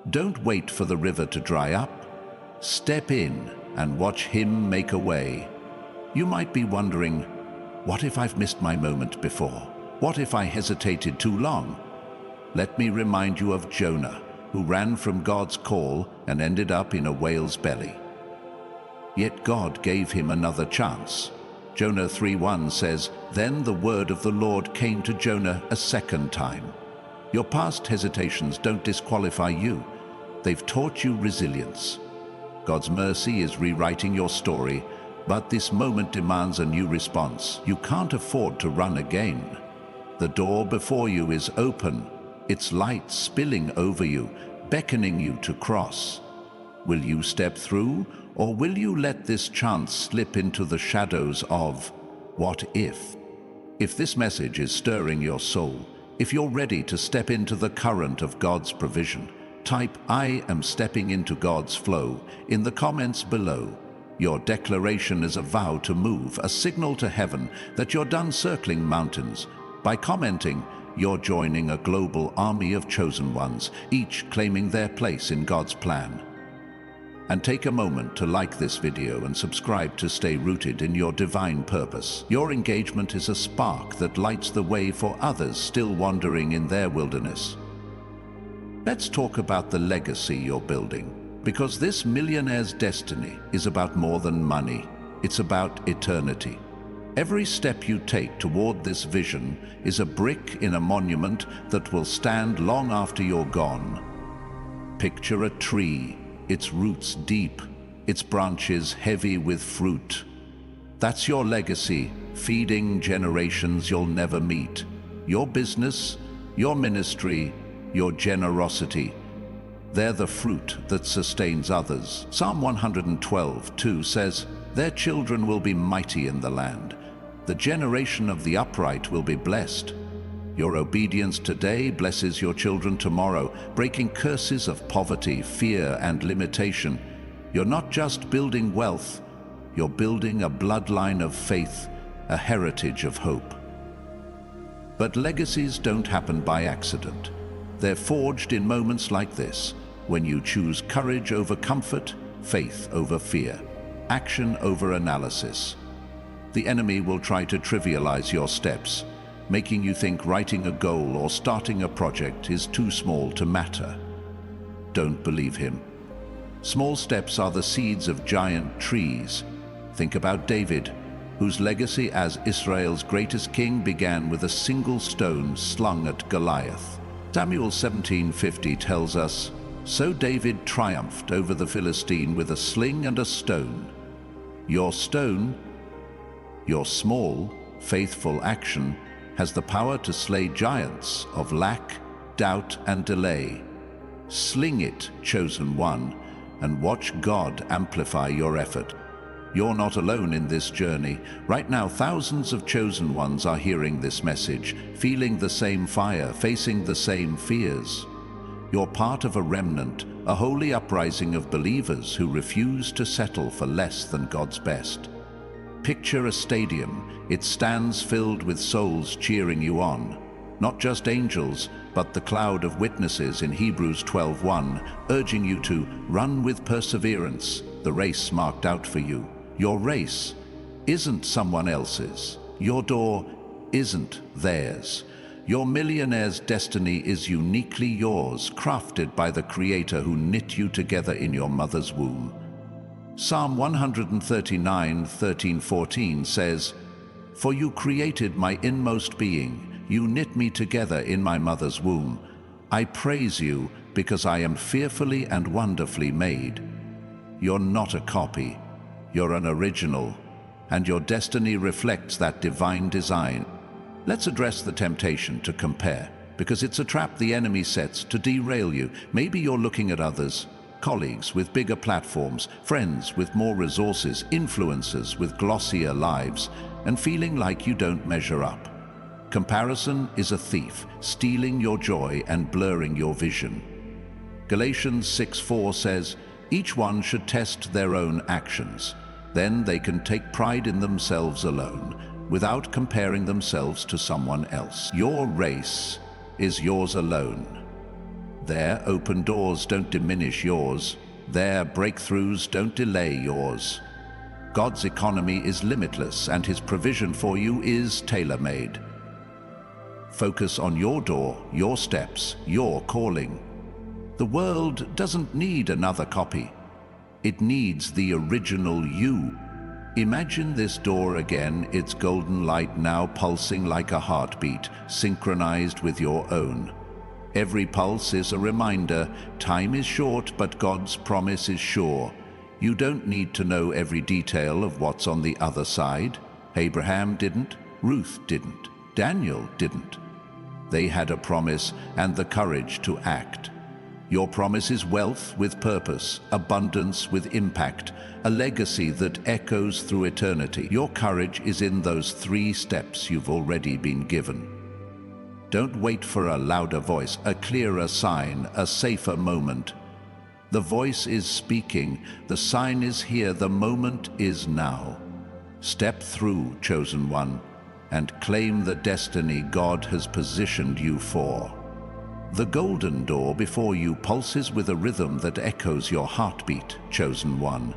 Don't wait for the river to dry up. Step in and watch Him make a way. You might be wondering, what if I've missed my moment before? What if I hesitated too long? Let me remind you of Jonah, who ran from God's call and ended up in a whale's belly. Yet God gave him another chance. Jonah 3:1 says, "Then the word of the Lord came to Jonah a second time." Your past hesitations don't disqualify you. They've taught you resilience. God's mercy is rewriting your story, but this moment demands a new response. You can't afford to run again. The door before you is open, its light spilling over you, beckoning you to cross. Will you step through, or will you let this chance slip into the shadows of what if? If this message is stirring your soul, if you're ready to step into the current of God's provision, type "I am stepping into God's flow" in the comments below. Your declaration is a vow to move, a signal to heaven that you're done circling mountains, By commenting, you're joining a global army of chosen ones, each claiming their place in God's plan. And take a moment to like this video and subscribe to stay rooted in your divine purpose. Your engagement is a spark that lights the way for others still wandering in their wilderness. Let's talk about the legacy you're building, because this millionaire's destiny is about more than money. It's about eternity. Every step you take toward this vision is a brick in a monument that will stand long after you're gone. Picture a tree, its roots deep, its branches heavy with fruit. That's your legacy, feeding generations you'll never meet. Your business, your ministry, your generosity. They're the fruit that sustains others. Psalm 112:2 says, "Their children will be mighty in the land. The generation of the upright will be blessed." Your obedience today blesses your children tomorrow, breaking curses of poverty, fear, and limitation. You're not just building wealth, you're building a bloodline of faith, a heritage of hope. But legacies don't happen by accident. They're forged in moments like this, when you choose courage over comfort, faith over fear, action over analysis. The enemy will try to trivialize your steps, making you think writing a goal or starting a project is too small to matter. Don't believe him. Small steps are the seeds of giant trees. Think about David, whose legacy as Israel's greatest king began with a single stone slung at Goliath. Samuel 17:50 tells us, "So David triumphed over the Philistine with a sling and a stone." Your stone, your small, faithful action, has the power to slay giants of lack, doubt, and delay. Sling it, chosen one, and watch God amplify your effort. You're not alone in this journey. Right now, thousands of chosen ones are hearing this message, feeling the same fire, facing the same fears. You're part of a remnant, a holy uprising of believers who refuse to settle for less than God's best. Picture a stadium. It stands filled with souls cheering you on. Not just angels, but the cloud of witnesses in Hebrews 12:1, urging you to run with perseverance, the race marked out for you. Your race isn't someone else's. Your door isn't theirs. Your millionaire's destiny is uniquely yours, crafted by the Creator who knit you together in your mother's womb. Psalm 139:13-14 says, "For you created my inmost being, you knit me together in my mother's womb. I praise you because I am fearfully and wonderfully made." You're not a copy, you're an original, and your destiny reflects that divine design. Let's address the temptation to compare, because it's a trap the enemy sets to derail you. Maybe you're looking at others, colleagues with bigger platforms, friends with more resources, influencers with glossier lives, and feeling like you don't measure up. Comparison is a thief, stealing your joy and blurring your vision. Galatians 6:4 says, "Each one should test their own actions. Then they can take pride in themselves alone, without comparing themselves to someone else." Your race is yours alone. Their open doors don't diminish yours. Their breakthroughs don't delay yours. God's economy is limitless, and His provision for you is tailor-made. Focus on your door, your steps, your calling. The world doesn't need another copy. It needs the original you. Imagine this door again, its golden light now pulsing like a heartbeat, synchronized with your own. Every pulse is a reminder, time is short, but God's promise is sure. You don't need to know every detail of what's on the other side. Abraham didn't, Ruth didn't, Daniel didn't. They had a promise and the courage to act. Your promise is wealth with purpose, abundance with impact, a legacy that echoes through eternity. Your courage is in those 3 steps you've already been given. Don't wait for a louder voice, a clearer sign, a safer moment. The voice is speaking, the sign is here, the moment is now. Step through, chosen one, and claim the destiny God has positioned you for. The golden door before you pulses with a rhythm that echoes your heartbeat, chosen one.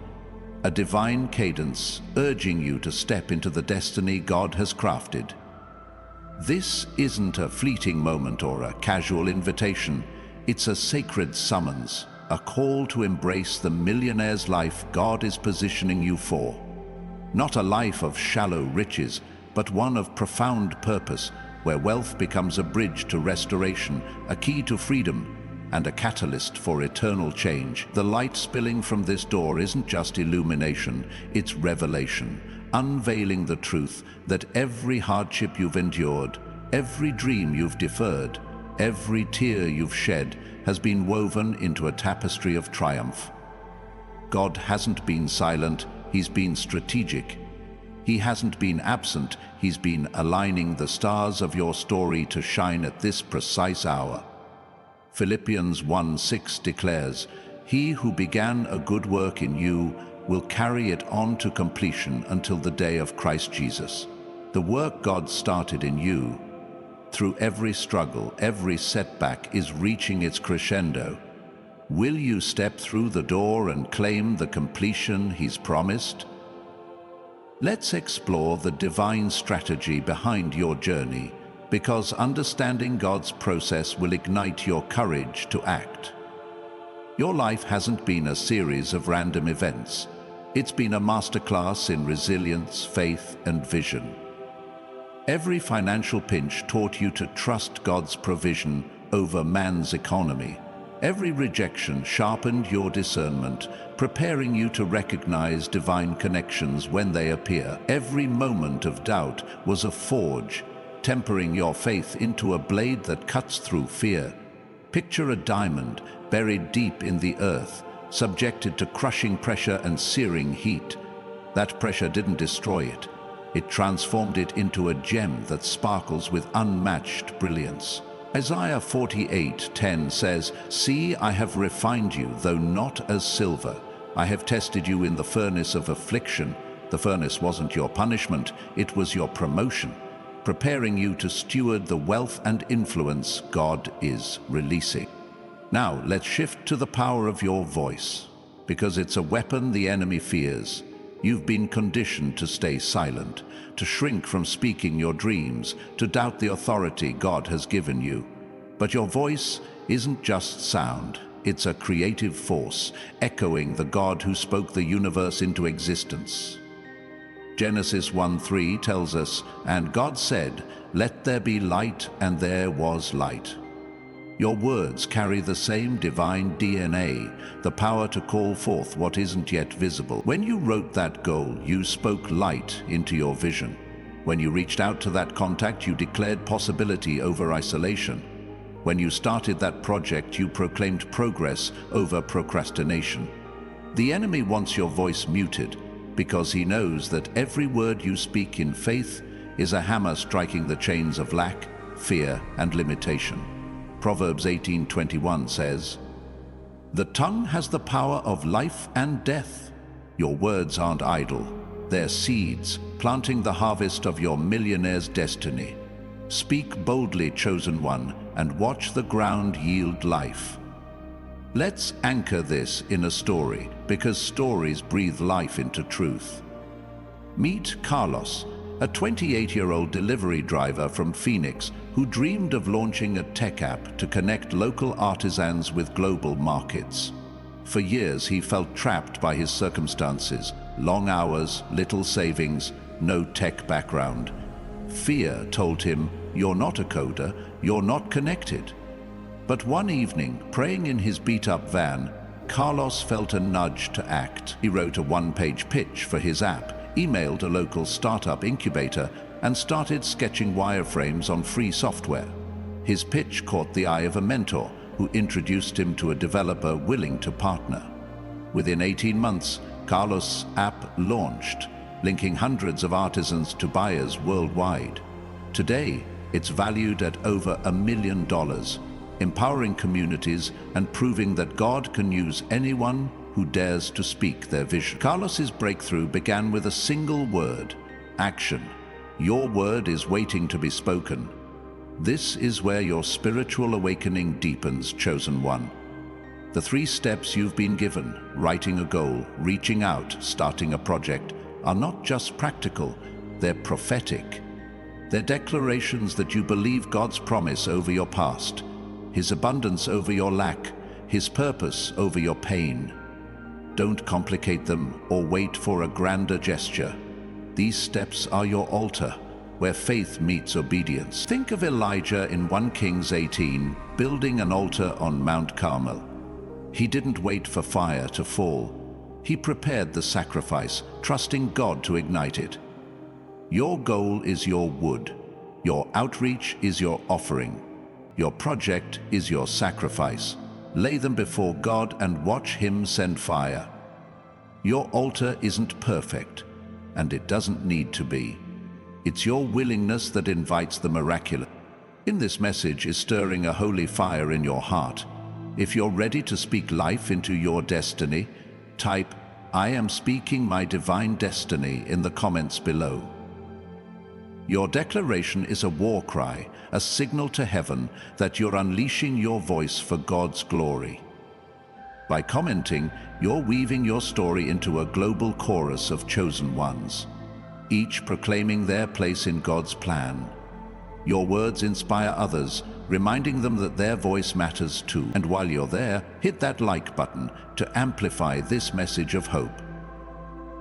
A divine cadence urging you to step into the destiny God has crafted. This isn't a fleeting moment or a casual invitation. It's a sacred summons, a call to embrace the millionaire's life God is positioning you for. Not a life of shallow riches, but one of profound purpose, where wealth becomes a bridge to restoration, a key to freedom, and a catalyst for eternal change. The light spilling from this door isn't just illumination, it's revelation, unveiling the truth that every hardship you've endured, every dream you've deferred, every tear you've shed has been woven into a tapestry of triumph. God hasn't been silent, He's been strategic. He hasn't been absent, He's been aligning the stars of your story to shine at this precise hour. Philippians 1:6 declares, "He who began a good work in you will carry it on to completion until the day of Christ Jesus." The work God started in you, through every struggle, every setback, is reaching its crescendo. Will you step through the door and claim the completion He's promised? Let's explore the divine strategy behind your journey, because understanding God's process will ignite your courage to act. Your life hasn't been a series of random events. It's been a masterclass in resilience, faith, and vision. Every financial pinch taught you to trust God's provision over man's economy. Every rejection sharpened your discernment, preparing you to recognize divine connections when they appear. Every moment of doubt was a forge, tempering your faith into a blade that cuts through fear. Picture a diamond buried deep in the earth, subjected to crushing pressure and searing heat. That pressure didn't destroy it. It transformed it into a gem that sparkles with unmatched brilliance. Isaiah 48:10 says, "See, I have refined you, though not as silver. I have tested you in the furnace of affliction." The furnace wasn't your punishment, it was your promotion, preparing you to steward the wealth and influence God is releasing. Now, let's shift to the power of your voice, because it's a weapon the enemy fears. You've been conditioned to stay silent, to shrink from speaking your dreams, to doubt the authority God has given you. But your voice isn't just sound, it's a creative force, echoing the God who spoke the universe into existence. Genesis 1:3 tells us, "And God said, 'Let there be light,' and there was light." Your words carry the same divine DNA, the power to call forth what isn't yet visible. When you wrote that goal, you spoke light into your vision. When you reached out to that contact, you declared possibility over isolation. When you started that project, you proclaimed progress over procrastination. The enemy wants your voice muted because he knows that every word you speak in faith is a hammer striking the chains of lack, fear, and limitation. Proverbs 18:21 says, "The tongue has the power of life and death." Your words aren't idle. They're seeds, planting the harvest of your millionaire's destiny. Speak boldly, chosen one, and watch the ground yield life. Let's anchor this in a story, because stories breathe life into truth. Meet Carlos, a 28-year-old delivery driver from Phoenix who dreamed of launching a tech app to connect local artisans with global markets. For years, he felt trapped by his circumstances: long hours, little savings, no tech background. Fear told him, "You're not a coder, you're not connected." But one evening, praying in his beat-up van, Carlos felt a nudge to act. He wrote a one-page pitch for his app, emailed a local startup incubator, and started sketching wireframes on free software. His pitch caught the eye of a mentor who introduced him to a developer willing to partner. Within 18 months, Carlos' app launched, linking hundreds of artisans to buyers worldwide. Today, it's valued at over $1 million, empowering communities and proving that God can use anyone who dares to speak their vision. Carlos's breakthrough began with a single word: action. Your word is waiting to be spoken. This is where your spiritual awakening deepens, chosen one. The 3 steps you've been given, writing a goal, reaching out, starting a project, are not just practical, they're prophetic. They're declarations that you believe God's promise over your past, His abundance over your lack, His purpose over your pain. Don't complicate them or wait for a grander gesture. These steps are your altar, where faith meets obedience. Think of Elijah in 1 Kings 18, building an altar on Mount Carmel. He didn't wait for fire to fall. He prepared the sacrifice, trusting God to ignite it. Your goal is your wood. Your outreach is your offering. Your project is your sacrifice. Lay them before God and watch Him send fire. Your altar isn't perfect, and it doesn't need to be. It's your willingness that invites the miraculous. In this message is stirring a holy fire in your heart. If you're ready to speak life into your destiny, type, "I am speaking my divine destiny" in the comments below. Your declaration is a war cry, a signal to heaven that you're unleashing your voice for God's glory. By commenting, you're weaving your story into a global chorus of chosen ones, each proclaiming their place in God's plan. Your words inspire others, reminding them that their voice matters too. And while you're there, hit that like button to amplify this message of hope.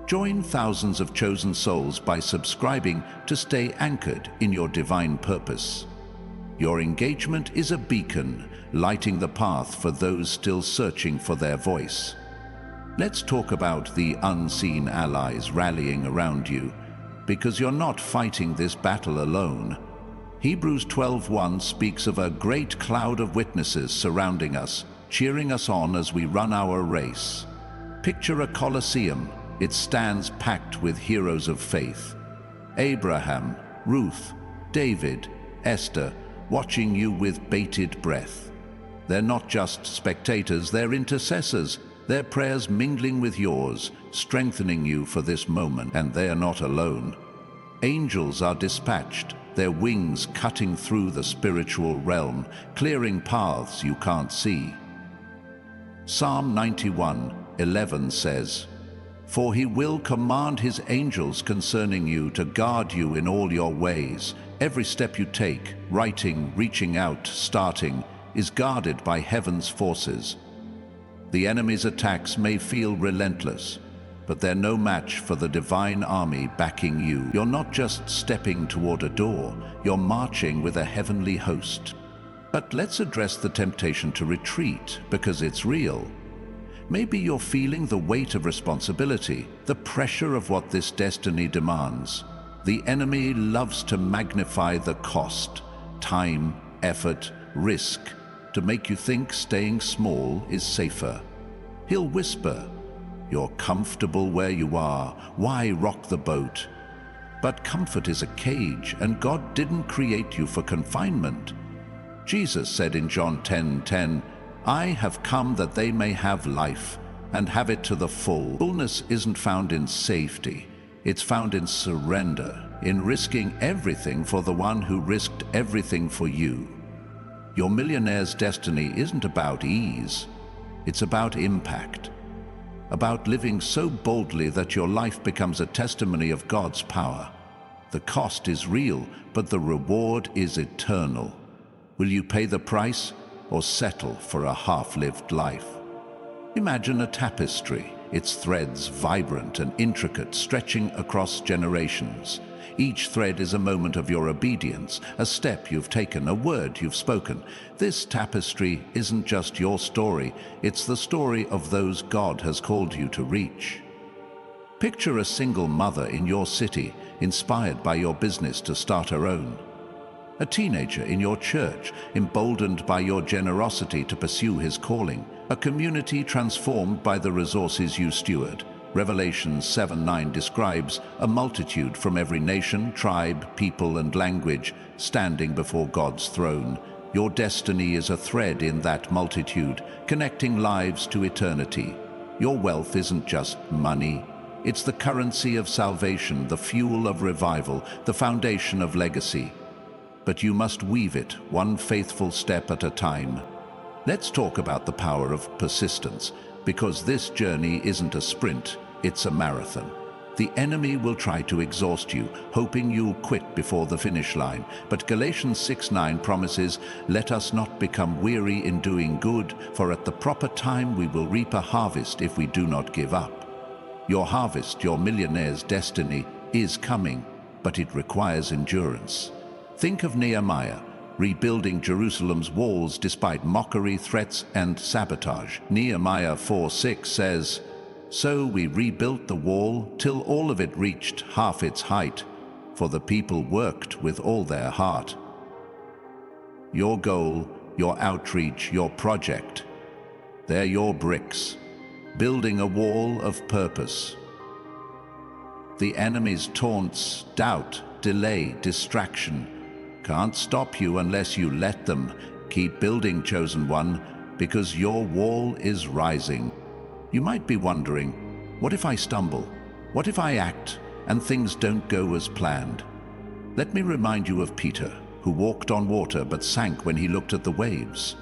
Join thousands of chosen souls by subscribing to stay anchored in your divine purpose. Your engagement is a beacon, lighting the path for those still searching for their voice. Let's talk about the unseen allies rallying around you, because you're not fighting this battle alone. Hebrews 12:1 speaks of a great cloud of witnesses surrounding us, cheering us on as we run our race. Picture a Colosseum. It stands packed with heroes of faith. Abraham, Ruth, David, Esther, watching you with bated breath. They're not just spectators, they're intercessors, their prayers mingling with yours, strengthening you for this moment. And they're not alone. Angels are dispatched, their wings cutting through the spiritual realm, clearing paths you can't see. Psalm 91:11 says, "For He will command His angels concerning you to guard you in all your ways. Every step you take, writing, reaching out, starting, is guarded by heaven's forces." The enemy's attacks may feel relentless, but they're no match for the divine army backing you. You're not just stepping toward a door, you're marching with a heavenly host. But let's address the temptation to retreat, because it's real. Maybe you're feeling the weight of responsibility, the pressure of what this destiny demands. The enemy loves to magnify the cost, time, effort, risk, to make you think staying small is safer. He'll whisper, "You're comfortable where you are, why rock the boat?" But comfort is a cage, and God didn't create you for confinement. Jesus said in John 10:10, "I have come that they may have life, and have it to the full." Fullness isn't found in safety, it's found in surrender, in risking everything for the one who risked everything for you. Your millionaire's destiny isn't about ease, it's about impact. About living so boldly that your life becomes a testimony of God's power. The cost is real, but the reward is eternal. Will you pay the price or settle for a half-lived life? Imagine a tapestry, its threads vibrant and intricate, stretching across generations. Each thread is a moment of your obedience, a step you've taken, a word you've spoken. This tapestry isn't just your story, it's the story of those God has called you to reach. Picture a single mother in your city, inspired by your business to start her own. A teenager in your church, emboldened by your generosity to pursue his calling. A community transformed by the resources you steward. Revelation 7:9 describes a multitude from every nation, tribe, people, and language standing before God's throne. Your destiny is a thread in that multitude, connecting lives to eternity. Your wealth isn't just money, It's the currency of salvation, the fuel of revival, the foundation of legacy. But you must weave it one faithful step at a time. Let's talk about the power of persistence, because this journey isn't a sprint, it's a marathon. The enemy will try to exhaust you, hoping you'll quit before the finish line. But Galatians 6:9 promises, "Let us not become weary in doing good, for at the proper time we will reap a harvest if we do not give up." Your harvest, your millionaire's destiny, is coming, but it requires endurance. Think of Nehemiah, rebuilding Jerusalem's walls despite mockery, threats, and sabotage. Nehemiah 4:6 says, "So we rebuilt the wall till all of it reached half its height, for the people worked with all their heart." Your goal, your outreach, your project, they're your bricks, building a wall of purpose. The enemy's taunts, doubt, delay, distraction can't stop you unless you let them. Keep building, chosen one, because your wall is rising. You might be wondering, what if I stumble? What if I act and things don't go as planned? Let me remind you of Peter, who walked on water but sank when he looked at the waves.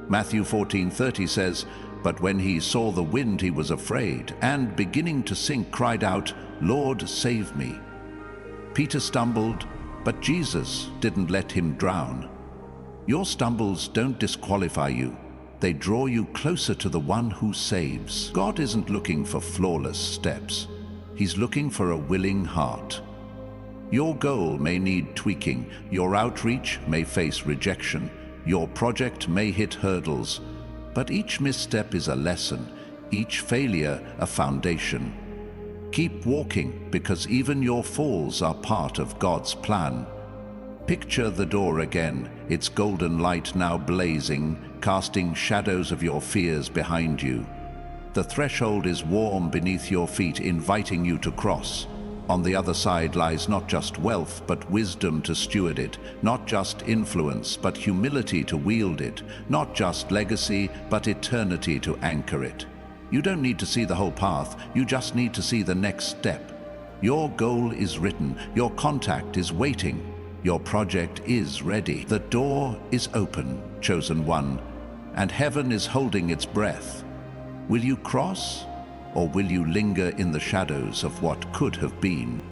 Matthew 14:30 says, "But when he saw the wind he was afraid, and beginning to sink cried out, 'Lord, save me.'" Peter stumbled, but Jesus didn't let him drown. Your stumbles don't disqualify you. They draw you closer to the one who saves. God isn't looking for flawless steps. He's looking for a willing heart. Your goal may need tweaking. Your outreach may face rejection. Your project may hit hurdles. But each misstep is a lesson, each failure a foundation. Keep walking, because even your falls are part of God's plan. Picture the door again, its golden light now blazing, casting shadows of your fears behind you. The threshold is warm beneath your feet, inviting you to cross. On the other side lies not just wealth, but wisdom to steward it, not just influence, but humility to wield it, not just legacy, but eternity to anchor it. You don't need to see the whole path, you just need to see the next step. Your goal is written, your contact is waiting, your project is ready. The door is open, chosen one, and heaven is holding its breath. Will you cross, or will you linger in the shadows of what could have been?